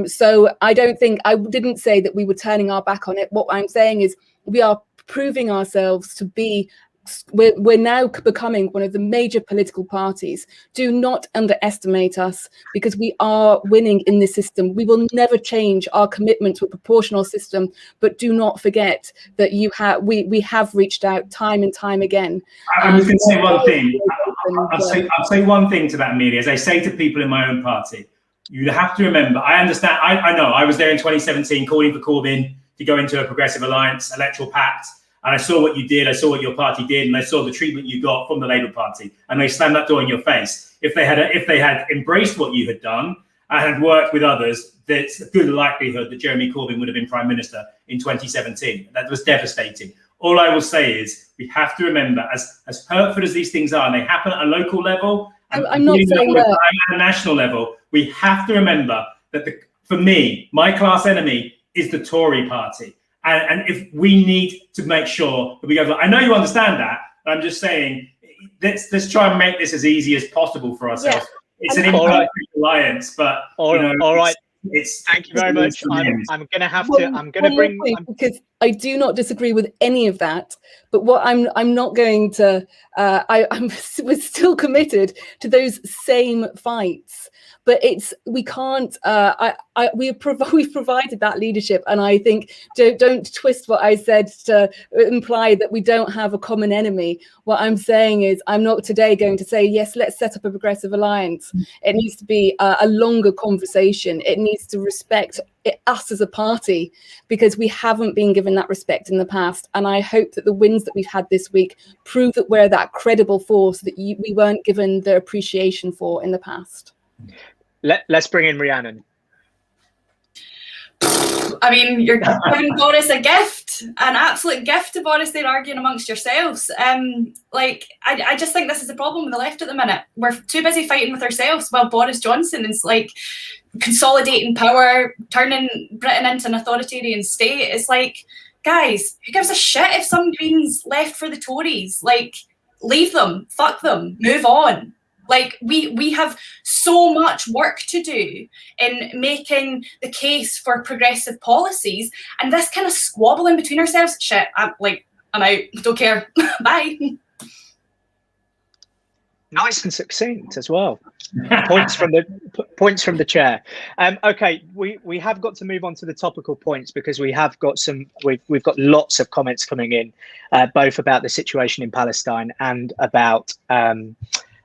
So I didn't say that we were turning our back on it. What I'm saying is we are proving ourselves to be we're now becoming one of the major political parties. Do not underestimate us, because we are winning in this system. We will never change our commitment to a proportional system, but do not forget that we have reached out time and time again. I'm just going to say one thing. I'll say one thing to that, Amelia. As I say to people in my own party, you have to remember, I understand, I know, I was there in 2017 calling for Corbyn to go into a progressive alliance, electoral pact. And I saw what you did, I saw what your party did, and I saw the treatment you got from the Labour Party. And they slammed that door in your face. If they had embraced what you had done and had worked with others, there's a good likelihood that Jeremy Corbyn would have been Prime Minister in 2017. That was devastating. All I will say is we have to remember, as hurtful as these things are, and they happen at a local level, and I'm not saying that. At a national level, we have to remember that for me, my class enemy is the Tory party. And if we need to make sure that we go, I know you understand that, but I'm just saying, let's try and make this as easy as possible for ourselves. Yeah. It's an imperfect alliance, but all right. Thank you very much. I'm going to have to. I'm going to bring because I do not disagree with any of that. But what I'm not going to. We're still committed to those same fights. But we can't. We've provided that leadership, and I think don't twist what I said to imply that we don't have a common enemy. What I'm saying is, I'm not today going to say yes, let's set up a progressive alliance. It needs to be a longer conversation. It needs to respect us as a party, because we haven't been given that respect in the past. And I hope that the wins that we've had this week prove that we're that credible force that we weren't given the appreciation for in the past. Let's bring in Rhiannon. I mean, you're giving Boris a gift, an absolute gift to Boris. They're arguing amongst yourselves. I just think this is the problem with the left at the minute. We're too busy fighting with ourselves while Boris Johnson is like consolidating power, turning Britain into an authoritarian state. It's like, guys, who gives a shit if some Greens left for the Tories? Like, leave them, fuck them, move on. Like, we have so much work to do in making the case for progressive policies, and this kind of squabbling between ourselves, shit, I'm out, don't care, bye. Nice and succinct as well. Points from the chair. Okay, we have got to move on to the topical points, because we have got we've got lots of comments coming in, both about the situation in Palestine and about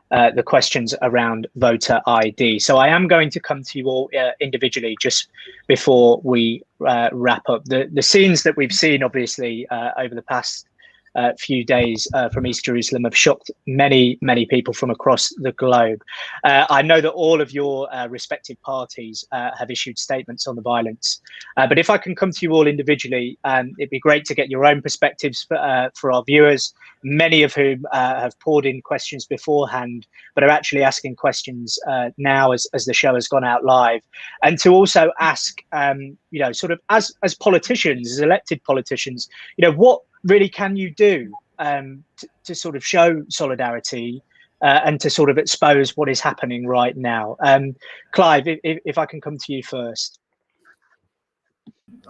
the questions around voter ID. So I am going to come to you all individually just before we wrap up. The scenes that we've seen, obviously, over the past few days from East Jerusalem have shocked many people from across the globe. I know that all of your respective parties have issued statements on the violence, but if I can come to you all individually, it'd be great to get your own perspectives for our viewers, many of whom have poured in questions beforehand, but are actually asking questions now as the show has gone out live, and to also ask, sort of as politicians, as elected politicians, what really can you do to sort of show solidarity and to sort of expose what is happening right now? Clive, if I can come to you first.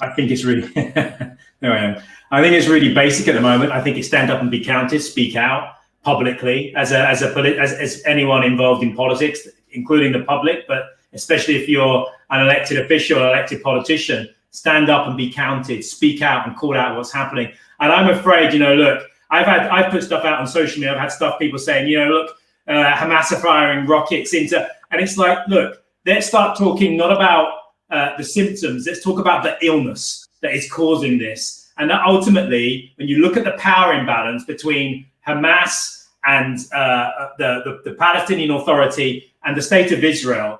I think it's really there I am. I think it's really basic at the moment. I think it's stand up and be counted, speak out publicly as anyone involved in politics, including the public, but especially if you're an elected official, an elected politician, stand up and be counted, speak out and call out what's happening. And I'm afraid, look, I've put stuff out on social media. I've had stuff, people saying, look, Hamas are firing rockets into, and it's like, look, let's start talking not about the symptoms. Let's talk about the illness that is causing this. And that ultimately, when you look at the power imbalance between Hamas and the Palestinian Authority and the state of Israel,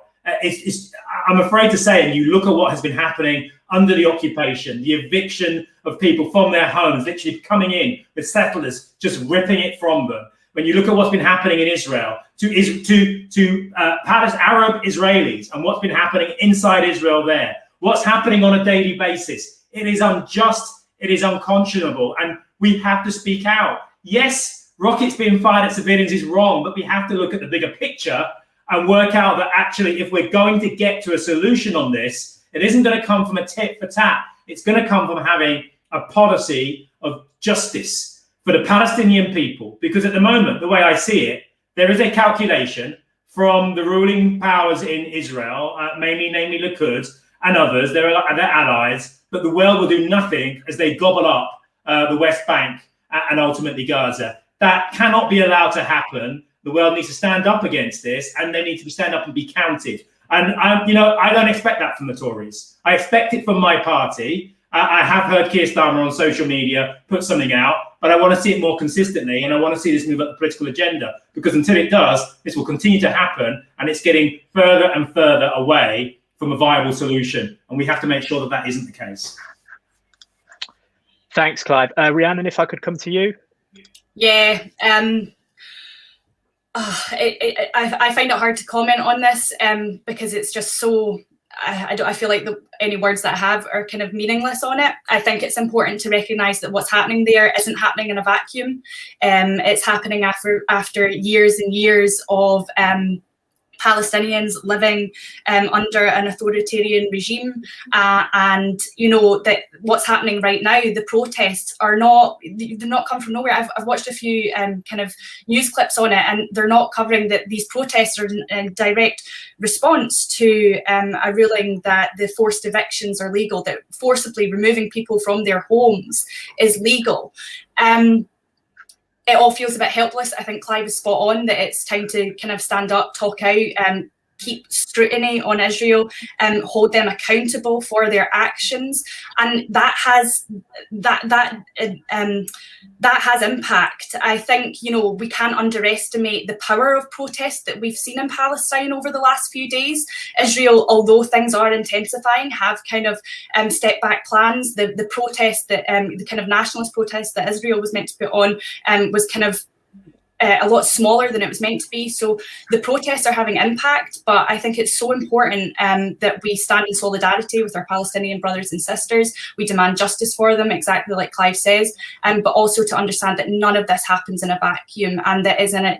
I'm afraid to say, and you look at what has been happening under the occupation, the eviction of people from their homes, literally coming in with settlers, just ripping it from them. When you look at what's been happening in Israel to Arab Israelis and what's been happening inside Israel there, what's happening on a daily basis, it is unjust, it is unconscionable, and we have to speak out. Yes, rockets being fired at civilians is wrong, but we have to look at the bigger picture and work out that actually, if we're going to get to a solution on this, it isn't going to come from a tit for tat. It's going to come from having a policy of justice for the Palestinian people, because at the moment, the way I see it, there is a calculation from the ruling powers in Israel, namely Likud and others, their allies, but the world will do nothing as they gobble up the West Bank and ultimately Gaza. That cannot be allowed to happen. The world needs to stand up against this, and they need to stand up and be counted. And I don't expect that from the Tories. I expect it from my party. I have heard Keir Starmer on social media put something out, but I want to see it more consistently, and I want to see this move up the political agenda, because until it does, this will continue to happen, and it's getting further and further away from a viable solution, and we have to make sure that that isn't the case. Thanks, Clive. Rhiannon, if I could come to you. Yeah, I find it hard to comment on this because it's just so. I feel like any words that I have are kind of meaningless on it. I think it's important to recognise that what's happening there isn't happening in a vacuum. It's happening after years and years of Palestinians living under an authoritarian regime, and that what's happening right now, the protests they're not come from nowhere. I've watched a few kind of news clips on it, and they're not covering that these protests are in direct response to a ruling that the forced evictions are legal, that forcibly removing people from their homes is legal. It all feels a bit helpless. I think Clive is spot on that it's time to kind of stand up, talk out, keep scrutiny on Israel, and hold them accountable for their actions, and that has impact. I think we can't underestimate the power of protest that we've seen in Palestine over the last few days. Israel, although things are intensifying, have kind of step back plans. The protest that the kind of nationalist protest that Israel was meant to put on was kind of a lot smaller than it was meant to be. So the protests are having impact, but I think it's so important that we stand in solidarity with our Palestinian brothers and sisters. We demand justice for them, exactly like Clive says, but also to understand that none of this happens in a vacuum, and that is in a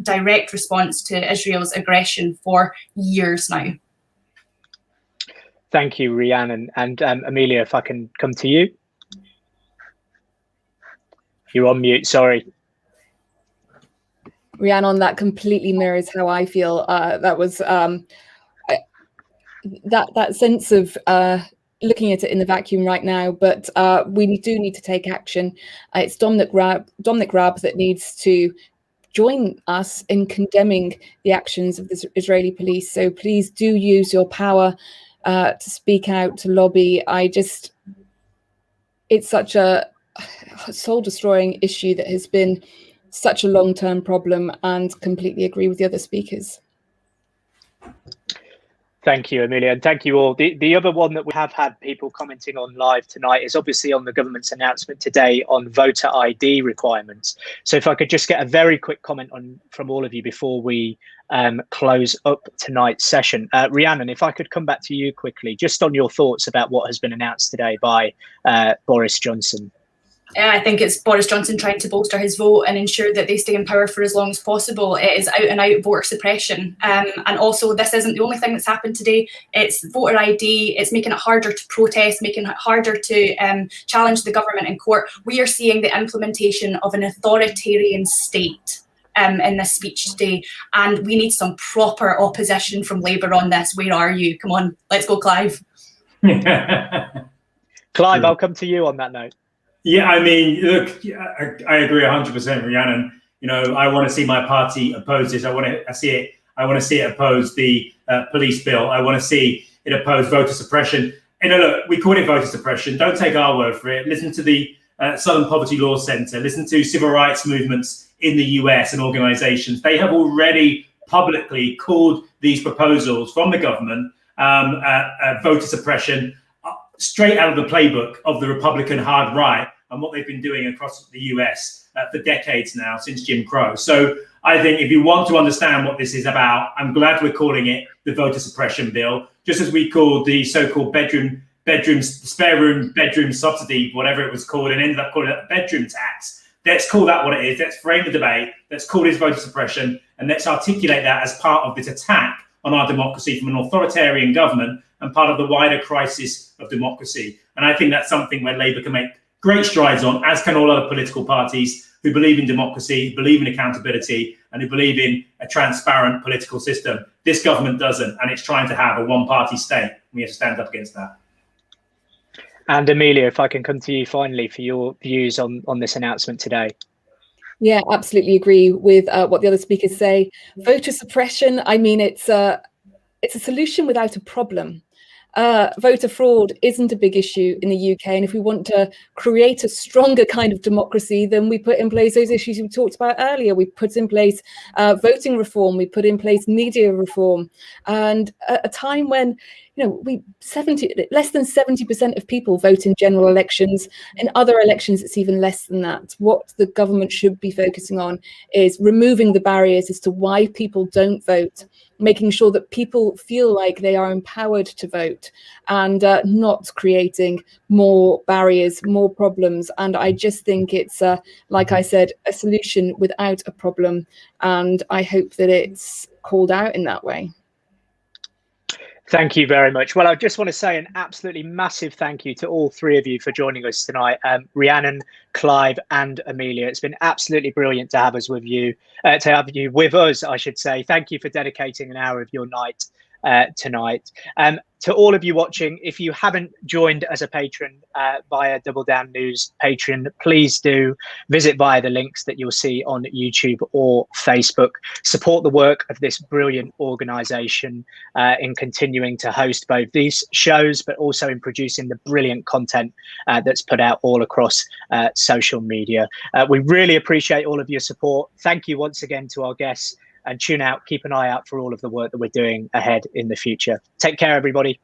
direct response to Israel's aggression for years now. Thank you, Rhiannon. And Amelia, if I can come to you. You're on mute, sorry. Rhiannon, that completely mirrors how I feel. That was that sense of looking at it in the vacuum right now, but we do need to take action. It's Dominic Raab that needs to join us in condemning the actions of the Israeli police. So please do use your power to speak out, to lobby. It's such a soul-destroying issue that has been such a long-term problem, and completely agree with the other speakers. Thank you, Amelia, and thank you all. The other one that we have had people commenting on live tonight is obviously on the government's announcement today on voter ID requirements. So if I could just get a very quick comment from all of you before we close up tonight's session. Rhiannon, if I could come back to you quickly, just on your thoughts about what has been announced today by Boris Johnson. I think it's Boris Johnson trying to bolster his vote and ensure that they stay in power for as long as possible. It is out and out voter suppression. And also, this isn't the only thing that's happened today. It's voter ID. It's making it harder to protest, making it harder to challenge the government in court. We are seeing the implementation of an authoritarian state in this speech today. And we need some proper opposition from Labour on this. Where are you? Come on, let's go, Clive. Clive, I'll come to you on that note. Yeah, I mean, look, I agree 100%, Rhiannon. I want to see my party oppose this. I want to see it oppose the police bill. I want to see it oppose voter suppression. And look, we call it voter suppression. Don't take our word for it. Listen to the Southern Poverty Law Center. Listen to civil rights movements in the US and organizations. They have already publicly called these proposals from the government voter suppression straight out of the playbook of the Republican hard right and what they've been doing across the US for decades now, since Jim Crow. So I think if you want to understand what this is about, I'm glad we're calling it the voter suppression bill, just as we called the so-called spare room bedroom subsidy, whatever it was called, and ended up calling it a bedroom tax. Let's call that what it is. Let's frame the debate. Let's call this voter suppression, and let's articulate that as part of this attack on our democracy from an authoritarian government and part of the wider crisis of democracy. And I think that's something where Labour can make great strides on, as can all other political parties who believe in democracy, who believe in accountability, and who believe in a transparent political system. This government doesn't, and it's trying to have a one-party state. We have to stand up against that. And Amelia, if I can come to you finally for your views on this announcement today. Yeah, absolutely agree with what the other speakers say. Voter suppression, I mean, it's a solution without a problem. Voter fraud isn't a big issue in the UK, and if we want to create a stronger kind of democracy, then we put in place those issues we talked about earlier. We put in place voting reform, we put in place media reform, and at a time when less than 70% of people vote in general elections. In other elections, it's even less than that. What the government should be focusing on is removing the barriers as to why people don't vote, making sure that people feel like they are empowered to vote, and not creating more barriers, more problems. And I just think it's, like I said, a solution without a problem. And I hope that it's called out in that way. Thank you very much. Well, I just want to say an absolutely massive thank you to all three of you for joining us tonight. Rhiannon, Clive and Amelia. It's been absolutely brilliant to have us with you, with us, I should say. Thank you for dedicating an hour of your night tonight. To all of you watching, if you haven't joined as a patron via Double Down News Patreon, please do visit via the links that you'll see on YouTube or Facebook. Support the work of this brilliant organisation in continuing to host both these shows, but also in producing the brilliant content that's put out all across social media. We really appreciate all of your support. Thank you once again to our guests. And tune out, keep an eye out for all of the work that we're doing ahead in the future. Take care, everybody.